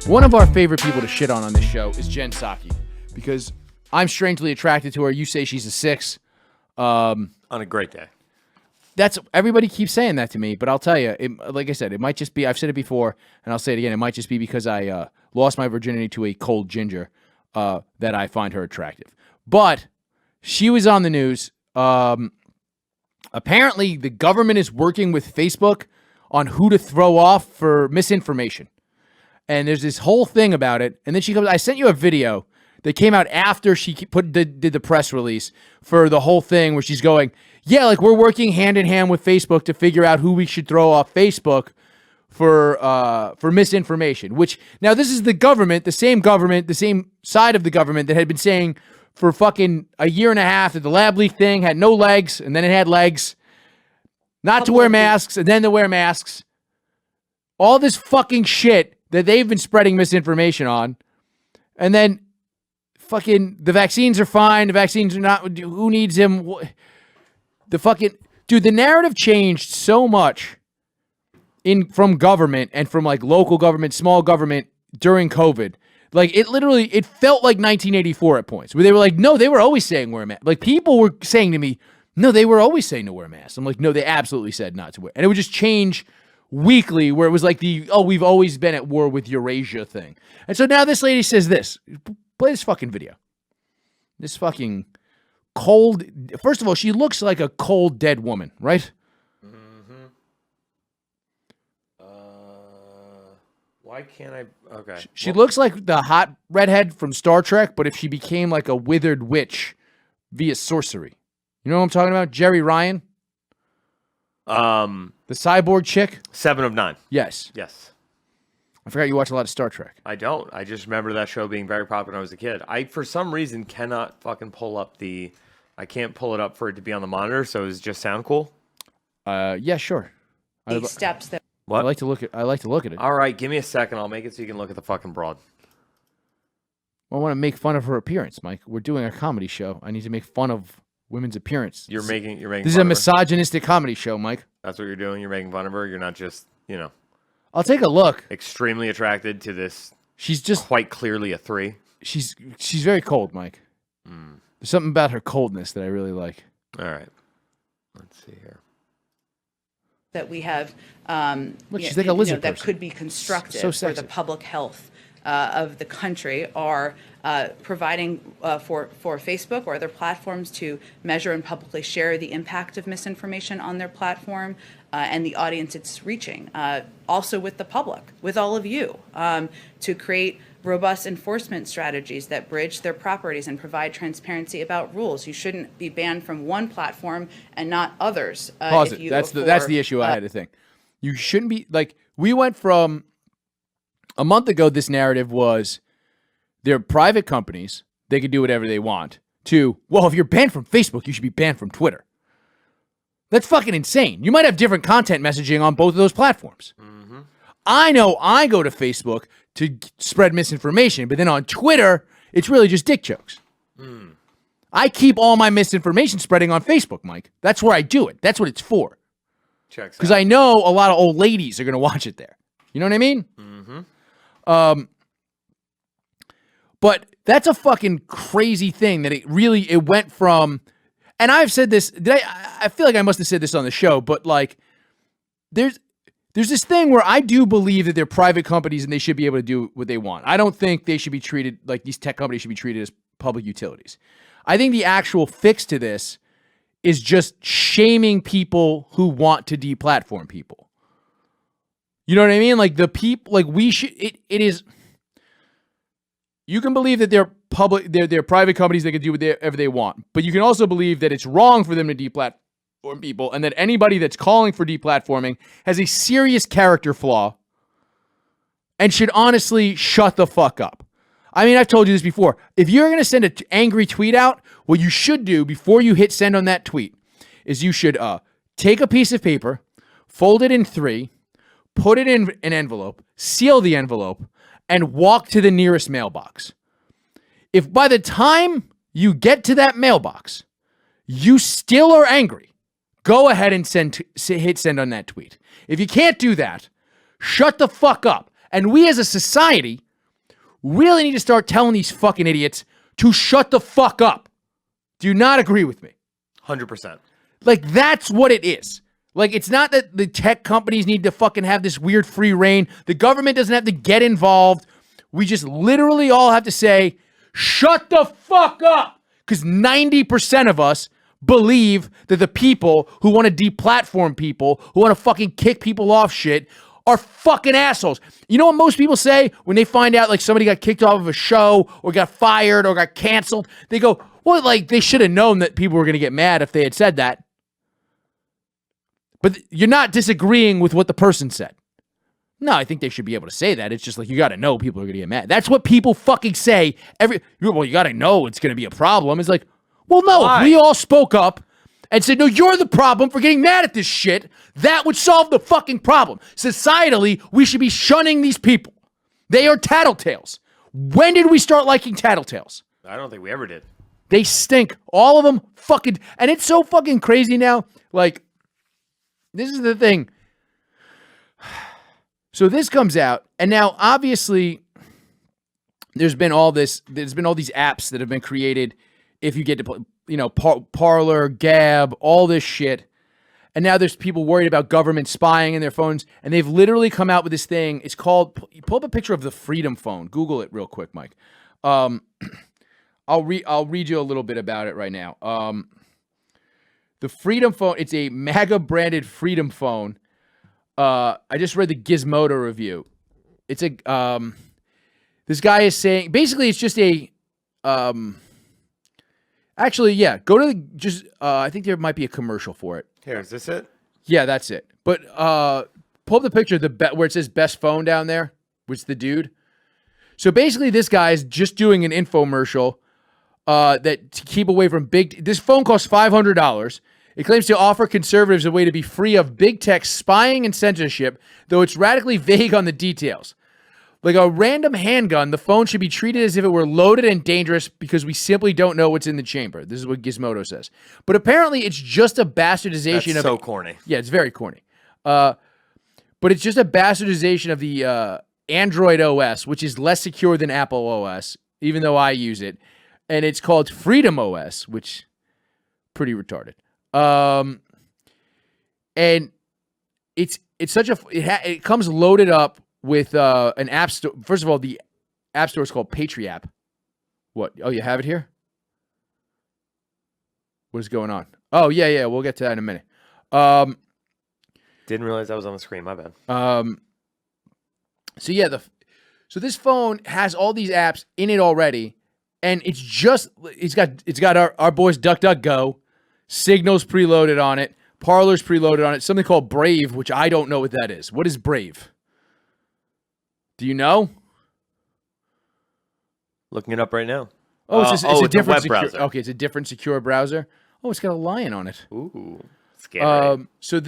One of our favorite people to shit on this show is Jen Psaki, because I'm strangely attracted to her. You say she's a 6. On a great day. That's everybody keeps saying that to me, but I'll tell you, like I said, it might just be, I've said it before, and I'll say it again, it might just be because I lost my virginity to a cold ginger that I find her attractive. But she was on the news. Apparently, the government is working with Facebook on who to throw off for misinformation. And there's this whole thing about it. And then she comes, I sent you a video that came out after she did the press release for the whole thing where she's going, yeah, like we're working hand in hand with Facebook to figure out who we should throw off Facebook for misinformation. Which, now this is the government, the same side of the government that had been saying for fucking a year and a half that the lab leak thing had no legs, and then it had legs. Not to wear masks, and then to wear masks. All this fucking shit that they've been spreading misinformation on. And then fucking the vaccines are fine. The vaccines are not. Who needs them? The fucking dude, the narrative changed so much from government and from like local government, small government during COVID. Like it felt like 1984 at points where they were like, no, they were always saying wear a mask. Like people were saying to me, no, they were always saying to wear a mask. I'm like, no, they absolutely said not to wear. And it would just change weekly where it was like we've always been at war with Eurasia thing. And so now this lady says this. Play this fucking video. This fucking cold. First of all, she looks like a cold, dead woman, right? Mm-hmm. Why can't I? Okay. She looks like the hot redhead from Star Trek, but if she became like a withered witch via sorcery. You know what I'm talking about? Jerry Ryan? The cyborg chick? 7 of 9. Yes. Yes. I forgot you watch a lot of Star Trek. I don't. I just remember that show being very popular when I was a kid. I, for some reason, cannot fucking pull up I can't pull it up for it to be on the monitor, so does it just sound cool? Yeah, sure. Steps that... What? I like to look at it. All right, give me a second. I'll make it so you can look at the fucking broad. Well, I want to make fun of her appearance, Mike. We're doing a comedy show. I need to make fun of women's appearance. You're making. This is a misogynistic comedy show, Mike. That's what you're doing. You're making fun of her. You're not just, I'll take a look. extremely attracted to this. She's just quite clearly a 3. She's very cold, Mike. There's something about her coldness that I really like. All right. Let's see here. That we have, Look, she's like a lizard that person. could be constructive So for sexy. the public health of the country are providing for Facebook or other platforms to measure and publicly share the impact of misinformation on their platform and the audience it's reaching. Also with the public, with all of you, to create robust enforcement strategies that bridge their properties and provide transparency about rules. You shouldn't be banned from one platform and not others. Pause it. That's the issue I had to think. You shouldn't be like, we went from a month ago, this narrative was they're private companies, they can do whatever they want, to, well, if you're banned from Facebook, you should be banned from Twitter. That's fucking insane. You might have different content messaging on both of those platforms. Mm-hmm. I know I go to Facebook to spread misinformation, but then on Twitter, it's really just dick jokes. I keep all my misinformation spreading on Facebook, Mike. That's where I do it. That's what it's for. Because I know a lot of old ladies are going to watch it there. You know what I mean? Mm-hmm. But that's a fucking crazy thing that it went from, and I've said this, I feel like I must have said this on the show, but like, there's this thing where I do believe that they're private companies and they should be able to do what they want. I don't think they should be treated like these tech companies should be treated as public utilities. I think the actual fix to this is just shaming people who want to deplatform people. You know what I mean? Like the people, like we should, it is, you can believe that they're public, they're private companies that can do whatever they want, but you can also believe that it's wrong for them to deplatform people, and that anybody that's calling for deplatforming has a serious character flaw and should honestly shut the fuck up. I mean, I've told you this before. If you're going to send an angry tweet out, what you should do before you hit send on that tweet is you should take a piece of paper, fold it in 3, put it in an envelope, seal the envelope, and walk to the nearest mailbox. If by the time you get to that mailbox, you still are angry, go ahead and hit send on that tweet. If you can't do that, shut the fuck up. And we as a society, really need to start telling these fucking idiots to shut the fuck up. Do you not agree with me? 100%. Like, that's what it is. Like, it's not that the tech companies need to fucking have this weird free reign. The government doesn't have to get involved. We just literally all have to say, shut the fuck up. Because 90% of us believe that the people who want to deplatform people, who want to fucking kick people off shit, are fucking assholes. You know what most people say when they find out like somebody got kicked off of a show or got fired or got canceled? They go, well, like they should have known that people were going to get mad if they had said that. But you're not disagreeing with what the person said. No, I think they should be able to say that. It's just like, you got to know people are going to get mad. That's what people fucking say. Well, you got to know it's going to be a problem. It's like, well, no, if we all spoke up and said, no, you're the problem for getting mad at this shit, that would solve the fucking problem. Societally, we should be shunning these people. They are tattletales. When did we start liking tattletales? I don't think we ever did. They stink. All of them fucking, and it's so fucking crazy now. Like, this is the thing. So this comes out, and now obviously there's been all these apps that have been created if you get to play, Parler, Gab, all this shit. And now there's people worried about government spying in their phones, and they've literally come out with this thing. It's called, pull up a picture of the Freedom Phone. Google it real quick, Mike. I'll read you a little bit about it right now. The Freedom Phone, it's a MAGA branded Freedom Phone. I just read the Gizmodo review. It's a this guy is saying basically it's just a actually, yeah, go to the I think there might be a commercial for it. Here, is this it? Yeah, that's it. But pull up the picture of where it says best phone down there, which is the dude. So basically this guy is just doing an infomercial that to keep away from this phone costs $500. It claims to offer conservatives a way to be free of big tech spying and censorship, though it's radically vague on the details. Like a random handgun, the phone should be treated as if it were loaded and dangerous because we simply don't know what's in the chamber. This is what Gizmodo says. But apparently it's just a bastardization That's so corny. Yeah, it's very corny. But it's just a bastardization of the Android OS, which is less secure than Apple OS, even though I use it. And it's called Freedom OS, which pretty retarded. And it's such a it comes loaded up with an app store. First of all, the app store is called Patriapp. What? Oh, you have it here? What is going on? Oh, yeah, we'll get to that in a minute. Didn't realize that was on the screen. My bad. So yeah, so this phone has all these apps in it already, and it's got our boys DuckDuckGo, Signal's preloaded on it, Parler's preloaded on it, something called Brave, which I don't know what that is. What is Brave? Do you know? Looking it up right now. Oh, it's a different web browser. Okay, it's a different secure browser. Oh, it's got a lion on it. Ooh, scary. So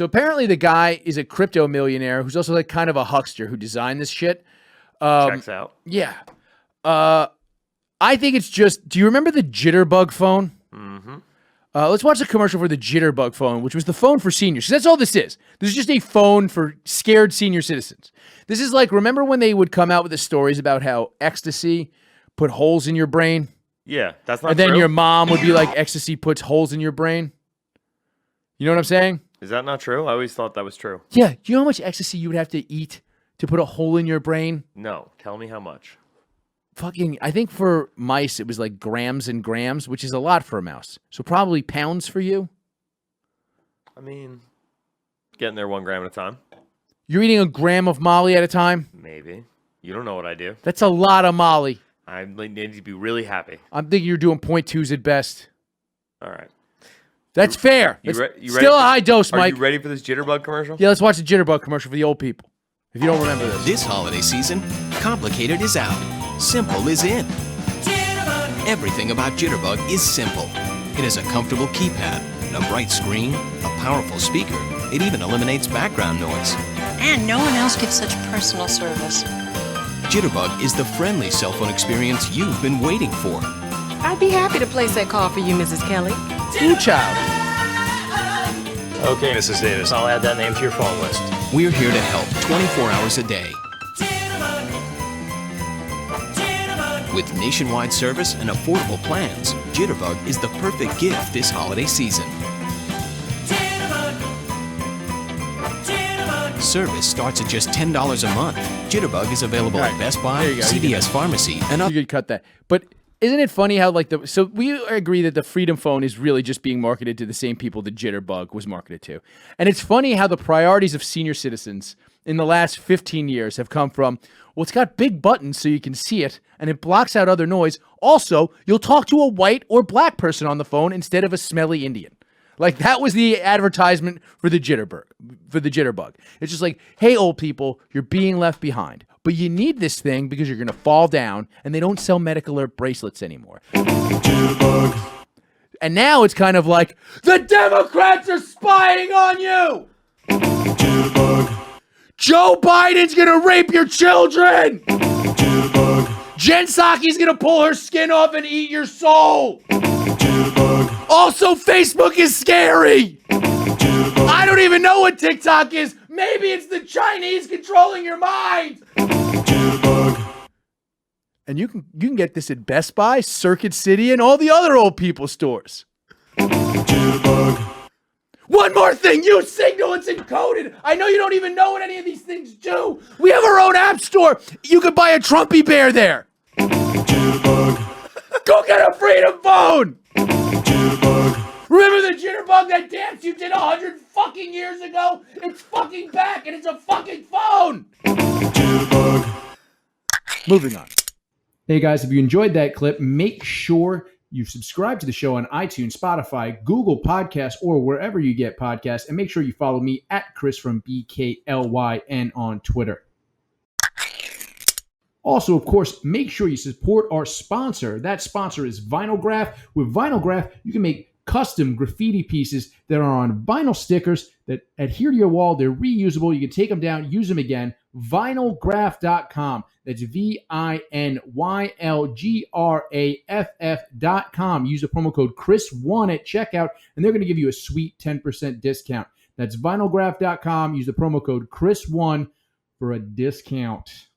apparently the guy is a crypto millionaire who's also like kind of a huckster who designed this shit. Checks out. Yeah. I think it's just. Do you remember the Jitterbug phone? Mm-hmm. Let's watch the commercial for the Jitterbug phone, which was the phone for seniors. That's all this is. This is just a phone for scared senior citizens. This is like, remember when they would come out with the stories about how ecstasy put holes in your brain? Yeah, that's not And then true. your mom would be like, ecstasy puts holes in your brain. You know what I'm saying? Is that not true? I always thought that was true. Yeah. Do you know how much ecstasy you would have to eat to put a hole in your brain? No. Tell me how much. I think for mice, it was like grams and grams, which is a lot for a mouse. So probably pounds for you. I mean, getting there 1 gram at a time. You're eating a gram of Molly at a time? Maybe. You don't know what I do. That's a lot of Molly. I need to be really happy. I'm thinking you're doing 0.2s at best. All right. That's fair. You Still a high dose, Mike. Are you ready for this Jitterbug commercial? Yeah, let's watch the Jitterbug commercial for the old people. If you don't remember this. This holiday season, complicated is out. Simple is in. Jitterbug. Everything about Jitterbug is simple. It has a comfortable keypad, a bright screen, a powerful speaker. It even eliminates background noise. And no one else gives such personal service. Jitterbug is the friendly cell phone experience you've been waiting for. I'd be happy to place that call for you, Mrs. Kelly. Ooh, child. Okay, Mrs. Davis, I'll add that name to your phone list. We're here to help 24 hours a day. With nationwide service and affordable plans, Jitterbug is the perfect gift this holiday season. Service starts at just $10 a month. Jitterbug is available at Best Buy, There you go. CVS Pharmacy, and You could cut that. But isn't it funny how so we agree that the Freedom Phone is really just being marketed to the same people the Jitterbug was marketed to. And it's funny how the priorities of senior citizens in the last 15 years have come from, well, it's got big buttons so you can see it and it blocks out other noise. Also, you'll talk to a white or black person on the phone instead of a smelly Indian. Like that was the advertisement for the Jitterbug. It's just like, hey, old people, you're being left behind. But you need this thing because you're going to fall down, and they don't sell medical alert bracelets anymore. Jitterbug. And now it's kind of like, the Democrats are spying on you! Jitterbug. Joe Biden's going to rape your children! Jitterbug. Jen Psaki's going to pull her skin off and eat your soul! Jitterbug. Also, Facebook is scary! Jitterbug. I don't even know what TikTok is! Maybe it's the Chinese controlling your mind! Jitterbug. And you can get this at Best Buy, Circuit City, and all the other old people stores. Jitterbug. One more thing, use Signal, it's encoded. I know you don't even know what any of these things do. We have our own app store. You could buy a Trumpy bear there. Jitterbug. Go get a Freedom Phone. Jitterbug. Remember the Jitterbug, that dance you did 100 fucking years ago? It's fucking back and it's a fucking phone! Jitterbug. Moving on. Hey guys, if you enjoyed that clip, make sure you subscribe to the show on iTunes, Spotify, Google Podcasts, or wherever you get podcasts. And make sure you follow me at Chris from BKLYN on Twitter. Also, of course, make sure you support our sponsor. That sponsor is Vinylgraph. With Vinylgraph, you can make custom graffiti pieces that are on vinyl stickers that adhere to your wall. They're reusable. You can take them down, use them again. Vinylgraph.com. That's VINYLGRAFF.com. Use the promo code Chris1 at checkout, and they're going to give you a sweet 10% discount. That's vinylgraph.com. Use the promo code Chris1 for a discount.